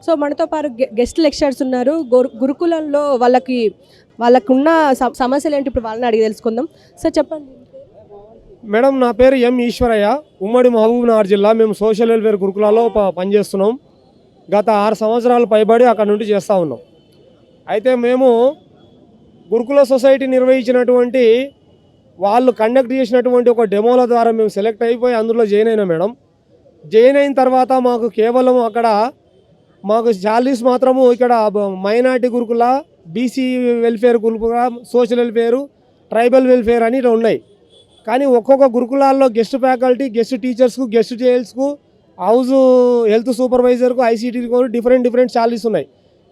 So మనతో పాటు guest lecturers ఉన్నారు. గురుకులంలో వాళ్ళకున్న సమస్యలు ఏంటి ఇప్పుడు వాళ్ళని అడిగి తెలుసుకుందాం. సార్ చెప్పండి. మేడం, నా పేరు ఎం ఈశ్వరయ్య, ఉమ్మడి మహబూబ్నగర్ జిల్లా. మేము సోషల్ వెల్ఫేర్ గురుకులాలో పనిచేస్తున్నాం. గత 6 సంవత్సరాలు పైబడి అక్కడ నుండి చేస్తూ ఉన్నాం. అయితే మేము గురుకుల సొసైటీ నిర్వహించినటువంటి వాళ్ళు కండక్ట్ చేసినటువంటి ఒక డెమోల ద్వారా మేము సెలెక్ట్ అయిపోయి అందులో జాయిన్ అయినా మేడం. జాయిన్ అయిన తర్వాత మాకు కేవలం అక్కడ మాకు శాలరీస్ మాత్రము ఇక్కడ మైనార్టీ గురుకుల, బీసీ వెల్ఫేర్ గురుకుల, సోషల్ వెల్ఫేరు, ట్రైబల్ వెల్ఫేర్ అని ఉన్నాయి. కానీ ఒక్కొక్క గురుకులాల్లో గెస్ట్ ఫ్యాకల్టీ, గెస్ట్ టీచర్స్కు, గెస్ట్ జేఎల్స్కు, హౌస్ హెల్త్ సూపర్వైజర్కు, ఐసీటీకు డిఫరెంట్ శాలరీస్ ఉన్నాయి.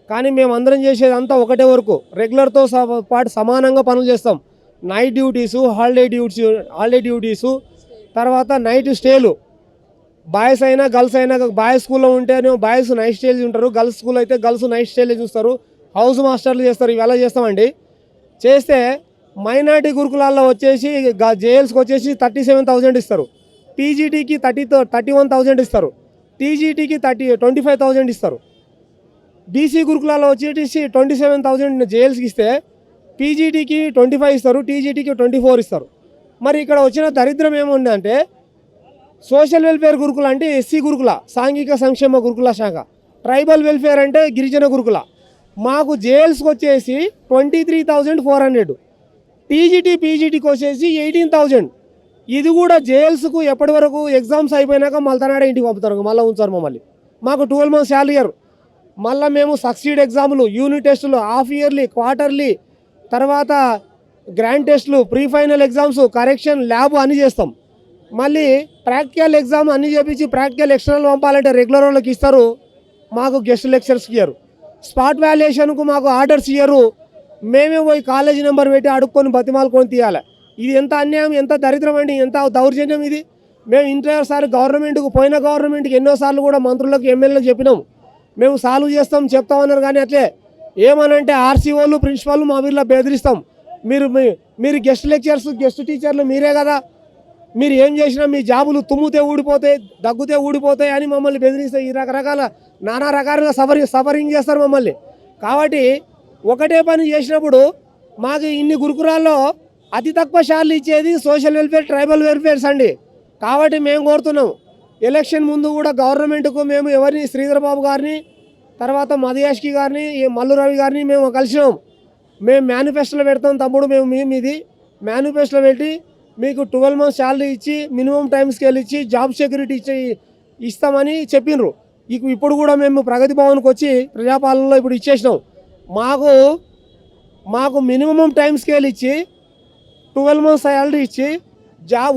కానీ మేము అందరం చేసేదంతా ఒకటే వరకు రెగ్యులర్తో పాటు సమానంగా పనులు చేస్తాం. నైట్ డ్యూటీసు, హాలిడే డ్యూటీసు, తర్వాత నైట్ స్టేలు. బాయ్స్ అయినా గర్ల్స్ అయినా, బాయ్స్ స్కూల్లో ఉంటేనే బాయ్స్ నైట్ స్టేజ్ ఉంటారు, గర్ల్స్ స్కూల్ అయితే గర్ల్స్ నైట్ స్టేలే చూస్తారు, హౌస్ మాస్టర్లు చేస్తారు. ఇవి ఎలా చేస్తామండి. చేస్తే మైనార్టీ గురుకులాల్లో వచ్చేసి జేఎల్స్కి వచ్చేసి 37,000 ఇస్తారు, పీజీటీకి 31,000 ఇస్తారు, టీజీటీకి 25,000 ఇస్తారు. బీసీ గురుకులాల్లో వచ్చేసి 27,000 జేఎల్స్కి ఇస్తే పీజీటీకి 25 ఇస్తారు, టీజీటీకి 24 ఇస్తారు. మరి ఇక్కడ వచ్చిన దరిద్రం ఏముందంటే సోషల్ వెల్ఫేర్ గురుకుల అంటే ఎస్సీ గురుకుల, సాంఘిక సంక్షేమ గురుకుల శాఖ, ట్రైబల్ వెల్ఫేర్ అంటే గిరిజన గురుకుల. మాకు జేఎల్స్కి వచ్చేసి 23,400, టీజీటీ పీజీటీకి వచ్చేసి 18,000. ఇది కూడా జేఎల్స్కు ఎప్పటి వరకు ఎగ్జామ్స్ అయిపోయినాక మళ్ళీ ఇంటికి పంపుతారు, మళ్ళీ ఉంచారు మమ్మల్ని. మాకు 12 months శాలరీ ఇయర్. మళ్ళీ మేము సక్సీడ్ ఎగ్జాములు, యూనిట్ టెస్టులు, హాఫ్ ఇయర్లీ, క్వార్టర్లీ, తర్వాత గ్రాండ్ టెస్టులు, pre final exams, correction, lab అన్నీ చేస్తాం. మళ్ళీ ప్రాక్టికల్ ఎగ్జామ్ అన్నీ చేపించి ప్రాక్టికల్ ఎక్స్టర్నల్ పంపాలంటే రెగ్యులర్ వాళ్ళకి ఇస్తారు, మాకు గెస్ట్ లెక్చర్స్కి ఇయ్యరు. స్పాట్ వాల్యుయేషన్కు మాకు ఆర్డర్స్ ఇయ్యరు. మేమే పోయి కాలేజీ నెంబర్ పెట్టి అడుక్కొని బతిమాలుకొని తీయాలి. ఇది ఎంత అన్యాయం, ఎంత దరిద్రం అండి, ఎంత దౌర్జన్యం ఇది. మేము ఇంతసారి గవర్నమెంట్కి ఎన్నోసార్లు కూడా మంత్రులకు, ఎమ్మెల్యేలకు చెప్పినాం, మేము సాల్వ్ చేస్తాం చెప్తామన్నారు. కానీ అట్లే ఏమనంటే ఆర్సీఓలు, ప్రిన్సిపాల్ మా వీళ్ళ బెదిరిస్తాం. మీరు గెస్ట్ లెక్చర్స్, గెస్ట్ టీచర్లు మీరే కదా, మీరు ఏం చేసినా మీ జాబులు తుమ్మితే ఊడిపోతాయి, దగ్గుతే ఊడిపోతాయి అని మమ్మల్ని బెదిరిస్తాయి. ఈ నానా రకాలుగా సఫరింగ్ చేస్తారు మమ్మల్ని. కాబట్టి ఒకటే పని చేసినప్పుడు మాకు ఇన్ని గురుకులాల్లో అతి తక్కువ శాలరీ ఇచ్చేది సోషల్ వెల్ఫేర్, ట్రైబల్ వెల్ఫేర్స్ అండి. కాబట్టి మేము కోరుతున్నాం, ఎలక్షన్ ముందు కూడా గవర్నమెంట్కు మేము ఎవరిని, శ్రీధర్ బాబు గారిని, తర్వాత మధుయాష్కి గారిని, మల్లు రవి గారిని మేము కలిసినాం. మేము మేనిఫెస్టోలో పెడతాం తమ్ముడు, మేము ఇది మేనిఫెస్టోలో పెట్టి మీకు 12 months శాలరీ ఇచ్చి, మినిమం టైం స్కేల్ ఇచ్చి, జాబ్ సెక్యూరిటీ ఇస్తామని చెప్పినారు. ఇప్పుడు కూడా మేము ప్రగతి భవన్కి వచ్చి ప్రజాపాలనలో ఇప్పుడు ఇచ్చేసినాం. మాకు మినిమం టైం స్కేల్ ఇచ్చి 12 months శాలరీ ఇచ్చి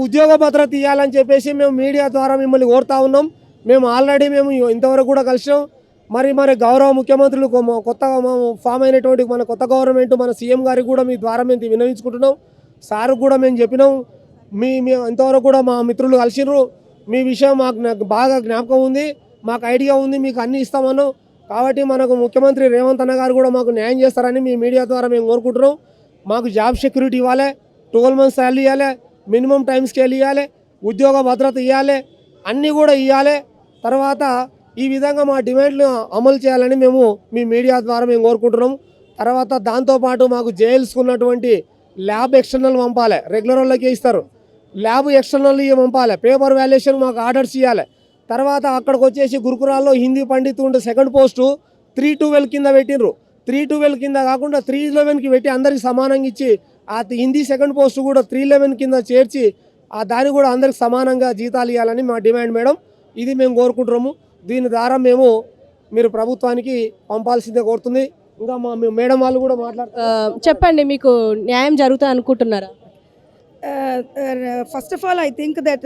ఉద్యోగ భద్రత ఇవ్వాలని చెప్పేసి మేము మీడియా ద్వారా మిమ్మల్ని కోరుతా ఉన్నాం. మేము ఆల్రెడీ ఇంతవరకు కూడా కలిసినాం. మరి గౌరవ ముఖ్యమంత్రులు, కొత్తగా ఫామ్ అయినటువంటి మన కొత్త గవర్నమెంట్, మన సీఎం గారికి కూడా మీ ద్వారా మేము విన్నవించుకుంటున్నాం. సార్ కూడా మేము చెప్పినాం, ఇంతవరకు కూడా మా మిత్రులు కలిసినారు. మీ విషయం నాకు బాగా జ్ఞాపకం ఉంది, మాకు ఐడియా ఉంది, మీకు అన్నీ ఇస్తామన్నాం. కాబట్టి మనకు ముఖ్యమంత్రి రేవంత్ అన్న గారు కూడా మాకు న్యాయం చేస్తారని మీ మీడియా ద్వారా మేము కోరుకుంటున్నాం. మాకు జాబ్ సెక్యూరిటీ ఇవ్వాలి, 12 months శాలరీ ఇవ్వాలి, మినిమం టైం స్కేల్ ఇవ్వాలి, ఉద్యోగ భద్రత ఇవ్వాలి, అన్నీ కూడా ఇవ్వాలి. తర్వాత ఈ విధంగా మా డిమాండ్లు అమలు చేయాలని మేము మీ మీడియా ద్వారా మేము కోరుకుంటున్నాం. తర్వాత దాంతోపాటు మాకు జైల్స్కు ఉన్నటువంటి ల్యాబ్ ఎక్స్టర్నల్ పంపాలి, రెగ్యులర్ వాళ్ళకే ఇస్తారు, ల్యాబ్ ఎక్స్టర్నల్ పంపాలి, పేపర్ వాల్యుయేషన్ మాకు ఆర్డర్స్ ఇవ్వాలి. తర్వాత అక్కడికి వచ్చేసి గురుకులాల్లో హిందీ పండితు ఉంటే సెకండ్ పోస్టు 312 కింద పెట్టినరు. 312 కింద కాకుండా 311కి పెట్టి అందరికి సమానంగా ఇచ్చి, ఆ హిందీ సెకండ్ పోస్టు కూడా 311 కింద చేర్చి దాన్ని కూడా అందరికి సమానంగా జీతాలు ఇవ్వాలని మా డిమాండ్ మేడం. ఇది మేము కోరుకుంటున్నాము. దీని ద్వారా మీరు ప్రభుత్వానికి పంపాల్సిందే కోరుతుంది. ఇంకా మా మేడం వాళ్ళు కూడా మాట్లాడుతారు. చెప్పండి, మీకు న్యాయం జరుగుతుంది అనుకుంటున్నారా? First of all, I think that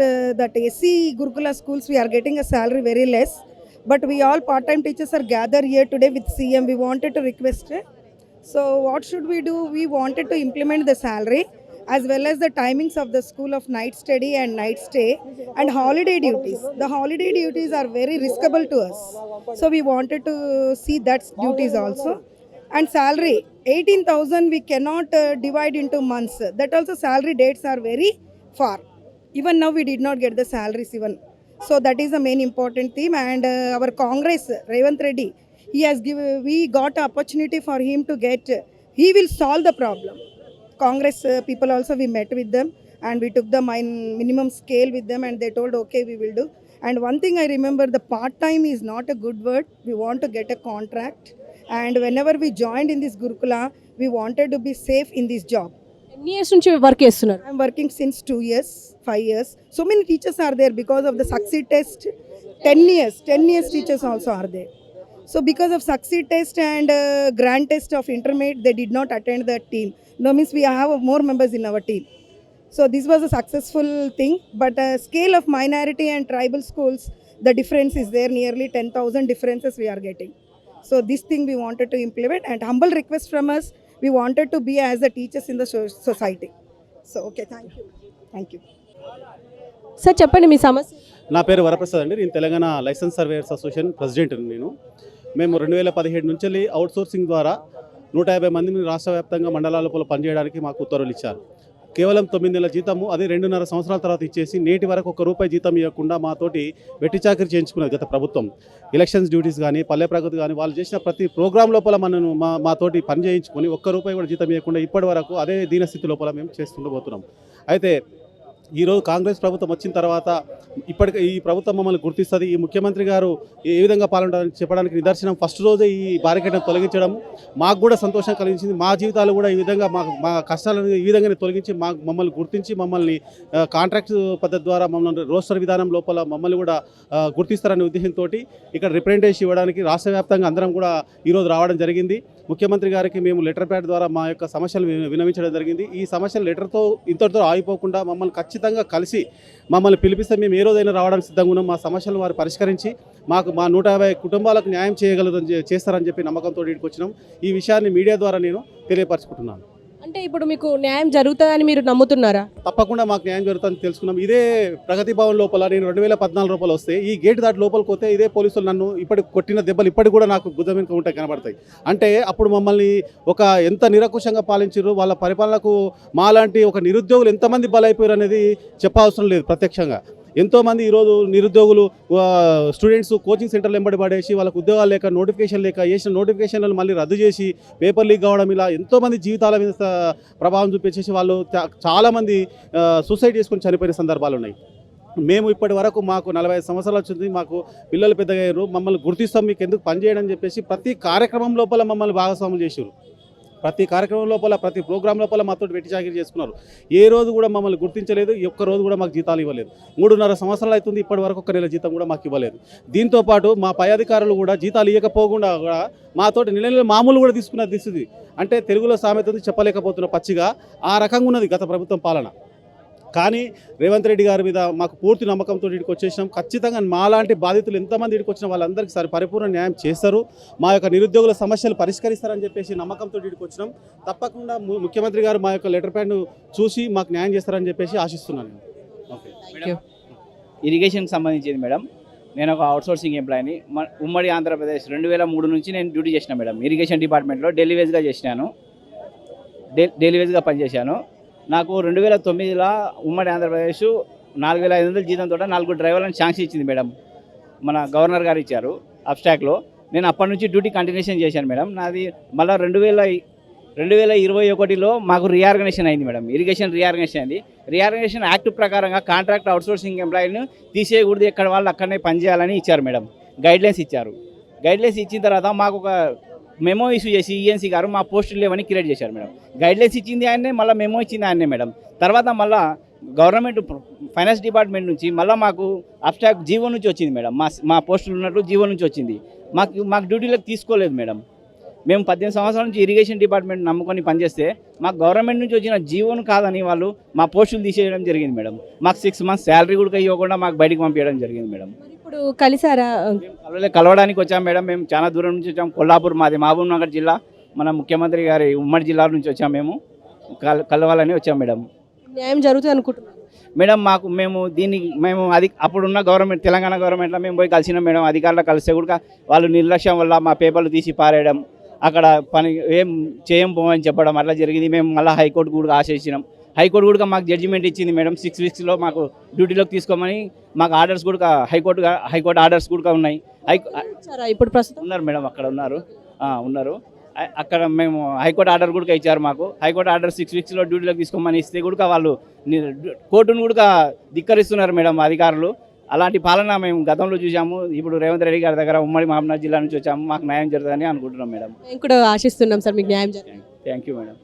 SC Gurukula schools, we are getting a salary very less. But we all part-time teachers are gathered here today with CM. We wanted to request So what should we do? We wanted to implement the salary as well as the timings of the school of night study and night stay and holiday duties. The holiday duties are very riskable to us. So we wanted to see that duties also. And salary, 18,000 we cannot divide into months. That also salary dates are very far. Even now we did not get the salaries even. So that is the main important theme. And our Congress, Revant Reddy, he has given, we got opportunity for him to get, he will solve the problem. Congress people also, we met with them and we took the minimum scale with them and they told okay we will do. And one thing I remember, the part time is not a good word. We want to get a contract, and whenever we joined in this Gurukula, we wanted to be safe in this job. ఎన్ని years నుంచి work చేస్తున్నారు? I'm working since 2 years, 5 years. So many teachers are there because of the succeed test. 10 years teachers also are there. So because of succeed test and grand test of intermediate, they did not attend the team. No means we have more members in our team. So this was a successful thing. But scale of minority and tribal schools, the difference is there, nearly 10,000 differences we are getting. So this thing we wanted to implement, and humble request from us, we wanted to be as the teachers in the society. So okay, thank you. Sir చెప్పండి మీ సమస్య. నా పేరు వరప్రసాద్ అండి. నేను Telangana licence surveyors association president. మేము 2017 నుంచి outsourcing ద్వారా 150 మందిని రాష్ట్ర వ్యాప్తంగా మండలాల లోపల పనిచేయడానికి మాకు ఉత్తర్వులు ఇచ్చారు. కేవలం 9 నెలల జీతము, అది 2.5 సంవత్సరాల తర్వాత ఇచ్చేసి నేటి వరకు ₹1 జీతం ఇవ్వకుండా మాతోటి వెట్టి చాకరీ చేయించుకున్నది గత ప్రభుత్వం. ఎలక్షన్స్ డ్యూటీస్ కానీ, పల్లె ప్రగతి కానీ, వాళ్ళు చేసిన ప్రతి ప్రోగ్రామ్ లోపల మనను మాతోటి పని చేయించుకొని ₹1 కూడా జీతం ఇవ్వకుండా ఇప్పటి వరకు అదే దీనస్థితి లోపల మేము చేసుకుంటూ అయితే ఈరోజు కాంగ్రెస్ ప్రభుత్వం వచ్చిన తర్వాత ఇప్పటికే ఈ ప్రభుత్వం మమ్మల్ని గుర్తిస్తుంది, ఈ ముఖ్యమంత్రి గారు ఏ విధంగా పాల్గొంటారని చెప్పడానికి నిదర్శనం ఫస్ట్ రోజే ఈ బారికేడ్ను తొలగించడం మాకు కూడా సంతోషం కలిగించింది. మా జీవితాలు కూడా ఈ విధంగా మా కష్టాలను ఈ విధంగానే తొలగించి మమ్మల్ని గుర్తించి మమ్మల్ని కాంట్రాక్ట్ పద్ధతి ద్వారా మమ్మల్ని రోస్టర్ విధానం లోపల మమ్మల్ని కూడా గుర్తిస్తారనే ఉద్దేశంతో ఇక్కడ రిప్రజెంటేషన్ ఇవ్వడానికి రాష్ట్ర వ్యాప్తంగా అందరం కూడా ఈరోజు రావడం జరిగింది. ముఖ్యమంత్రి గారికి మేము లెటర్ ప్యాడ్ ద్వారా మా యొక్క సమస్యలు వినవించడం జరిగింది. ఈ సమస్యలు లెటర్తో ఇంతటితో ఆగిపోకుండా మమ్మల్ని ఖచ్చితంగా కలిసి మమ్మల్ని పిలిపిస్తే మేము ఏ రోజైనా రావడానికి సిద్ధంగా ఉన్నాం. మా సమస్యలను వారు పరిష్కరించి మా 150 కుటుంబాలకు న్యాయం చేస్తారని చెప్పి నమ్మకంతో ఇక్కడికి వచ్చినాం. ఈ విషయాన్ని మీడియా ద్వారా నేను తెలియపరచుకుంటున్నాను. అంటే ఇప్పుడు మీకు న్యాయం జరుగుతుందని మీరు నమ్ముతున్నారా? తప్పకుండా మాకు న్యాయం జరుగుతుందని తెలుసుకున్నాం. ఇదే ప్రగతి భవన్ లోపల నేను 2014 రూపాయలు వస్తే ఈ గేట్ దాటి లోపలికి పోతే ఇదే పోలీసులు నన్ను ఇప్పటికి కొట్టిన దెబ్బలు ఇప్పటికి కూడా నాకు గుద్ద వెనుక ఉంటాయి, కనబడతాయి. అంటే అప్పుడు మమ్మల్ని ఎంత నిరకుశంగా పాలించారు, వాళ్ళ పరిపాలనకు మాలాంటి ఒక నిరుద్యోగులు ఎంతమంది బలైపోయారు అనేది చెప్పవసరం లేదు. ప్రత్యక్షంగా ఎంతోమంది ఈరోజు నిరుద్యోగులు స్టూడెంట్స్ కోచింగ్ సెంటర్లు వెంబడి పడేసి వాళ్ళకు ఉద్యోగాలు లేక నోటిఫికేషన్ లేక వేసిన నోటిఫికేషన్లను మళ్ళీ రద్దు చేసి పేపర్ లీక్ కావడం, ఇలా ఎంతోమంది జీవితాల మీద ప్రభావం చూపించేసి వాళ్ళు చాలామంది సూసైడ్ చేసుకొని చనిపోయిన సందర్భాలు ఉన్నాయి. మేము ఇప్పటి వరకు మాకు 45 సంవత్సరాలు వచ్చింది, మాకు పిల్లలు పెద్దగయ్యారు, మమ్మల్ని గుర్తిస్తాం, మీకు ఎందుకు పనిచేయడం చెప్పేసి ప్రతి కార్యక్రమం లోపల మమ్మల్ని భాగస్వాములు చేశారు. ప్రతి కార్యక్రమం లోపల ప్రతి ప్రోగ్రాం లోపల మాతో వెట్టి చాకరీ చేసుకున్నారు. ఏ రోజు కూడా మమ్మల్ని గుర్తించలేదు, ఒక్క రోజు కూడా మాకు జీతాలు ఇవ్వలేదు. 3.5 సంవత్సరాలు అవుతుంది, ఇప్పటి వరకు 1 నెల జీతం కూడా మాకు ఇవ్వలేదు. దీంతోపాటు మా పై అధికారులు కూడా జీతాలు ఇవ్వకపోకుండా కూడా మాతోటి నెల మామూలు కూడా తీసుకున్న దిస్తుంది. అంటే తెలుగులో సామెత ఉంది, చెప్పలేకపోతున్న పచ్చిగా, ఆ రకంగా ఉన్నది గత ప్రభుత్వం పాలన. కానీ రేవంత్ రెడ్డి గారి మీద మాకు పూర్తి నమ్మకంతో ఇక్కడికి వచ్చేసినాం. ఖచ్చితంగా మాలాంటి బాధితులు ఎంతమంది ఇక్కడికి వచ్చినా వాళ్ళందరికీ పరిపూర్ణ న్యాయం చేస్తారు, మా యొక్క నిరుద్యోగుల సమస్యలు పరిష్కరిస్తారని చెప్పేసి నమ్మకంతో ఇక్కడికి వచ్చినాం. తప్పకుండా ముఖ్యమంత్రి గారు మా యొక్క లెటర్ ప్యాడ్ను చూసి మాకు న్యాయం చేస్తారని చెప్పేసి ఆశిస్తున్నాను. ఓకే. ఇరిగేషన్కి సంబంధించింది మేడం. నేను ఒక అవుట్సోర్సింగ్ ఎంప్లాయీని. ఉమ్మడి ఆంధ్రప్రదేశ్ 2003 నుంచి నేను డ్యూటీ చేసిన మేడం. ఇరిగేషన్ డిపార్ట్మెంట్లో డైలీ వేజ్గా చేసినాను, డైలీ వేజ్గా పనిచేశాను. నాకు 2009లో ఉమ్మడి ఆంధ్రప్రదేశ్ 4,500 జీతంతో 4 డ్రైవర్లను శాంక్షన్ ఇచ్చింది మేడం. మన గవర్నర్ గారు ఇచ్చారు అబ్స్ట్రాక్ట్లో. నేను అప్పటి నుంచి డ్యూటీ కంటిన్యూషన్ చేశాను మేడం. నాది మళ్ళీ 2021లో మాకు రీఆర్గనైజేషన్ అయింది మేడం. ఇరిగేషన్ రీఆర్గనైజేషన్ అయింది. రీఆర్గనైజేషన్ యాక్ట్ ప్రకారంగా కాంట్రాక్ట్ అవుట్సోర్సింగ్ ఎంప్లాయీని తీసేయకూడదు, ఎక్కడ వాళ్ళు అక్కడనే పనిచేయాలని ఇచ్చారు మేడం. గైడ్లైన్స్ ఇచ్చారు. గైడ్లైన్స్ ఇచ్చిన తర్వాత మాకు ఒక మెమో ఇష్యూ చేసి ఈఎన్సీ గారు మా పోస్టులు లేవని క్రియేట్ చేశారు మేడం. గైడ్లైన్స్ ఇచ్చింది ఆయనే, మళ్ళీ మెమో ఇచ్చింది ఆయనే మేడం. తర్వాత మళ్ళీ గవర్నమెంట్ ఫైనాన్స్ డిపార్ట్మెంట్ నుంచి మళ్ళీ మాకు అబ్స్ట్రాక్ట్ జీవో నుంచి వచ్చింది మేడం. మా పోస్టులు ఉన్నట్లు జీవో నుంచి వచ్చింది. మాకు డ్యూటీలకు తీసుకోలేదు మేడం. మేము 18 సంవత్సరాల నుంచి ఇరిగేషన్ డిపార్ట్మెంట్ నమ్ముకొని పనిచేస్తే మాకు గవర్నమెంట్ నుంచి వచ్చిన జీవోను కాదని వాళ్ళు మా పోస్టులు తీసేయడం జరిగింది మేడం. మాకు 6 months శాలరీ కూడా ఇవ్వకుండా మాకు బయటకు పంపించడం జరిగింది మేడం. ఇప్పుడు కలిసారా? కలవడానికి వచ్చాం మేడం. మేము చాలా దూరం నుంచి వచ్చాం. కొల్లాపూర్, మాది మహబూబ్ నగర్ జిల్లా. మన ముఖ్యమంత్రి గారి ఉమ్మడి జిల్లా నుంచి వచ్చాం మేము కలవాలని వచ్చాం మేడం. న్యాయం జరుగుతుంది అనుకుంటున్నాను. మేడం మేము అది అప్పుడున్న గవర్నమెంట్ తెలంగాణ గవర్నమెంట్లో మేము పోయి కలిసినాం మేడం. అధికారులు కలిస్తే కూడా వాళ్ళు నిర్లక్ష్యం వల్ల మా పేపర్లు తీసి పారేయడం, అక్కడ పని ఏం పోమని చెప్పడం అట్లా జరిగింది. మేము మళ్ళీ హైకోర్టు కూడా ఆశించినాం. హైకోర్టు కూడా మాకు జడ్జిమెంట్ ఇచ్చింది మేడం. 6 వీక్స్లో మాకు డ్యూటీలోకి తీసుకోమని మాకు ఆర్డర్స్ కూడా హైకోర్టు ఆర్డర్స్ కూడా ఉన్నాయి. ఇచ్చారా ఇప్పుడు ప్రస్తుతం? ఉన్నారు మేడం, అక్కడ ఉన్నారు. అక్కడ మేము హైకోర్టు ఆర్డర్ కూడా ఇచ్చారు మాకు. హైకోర్టు ఆర్డర్ 6 వీక్స్లో డ్యూటీలోకి తీసుకోమని ఇస్తే కూడా వాళ్ళు కోర్టును కూడా ధిక్కరిస్తున్నారు మేడం అధికారులు. అలాంటి పాలన మేము గతంలో చూసాము. ఇప్పుడు రేవంత్ రెడ్డి గారి దగ్గర ఉమ్మడి మహబూబ్నగర్ జిల్లా నుంచి వచ్చాము. మాకు న్యాయం జరుగుతుందని అనుకుంటున్నాం మేడం. మేము కూడా ఆశిస్తున్నాం సార్ మీకు న్యాయం జరగాలి. Thank you madam.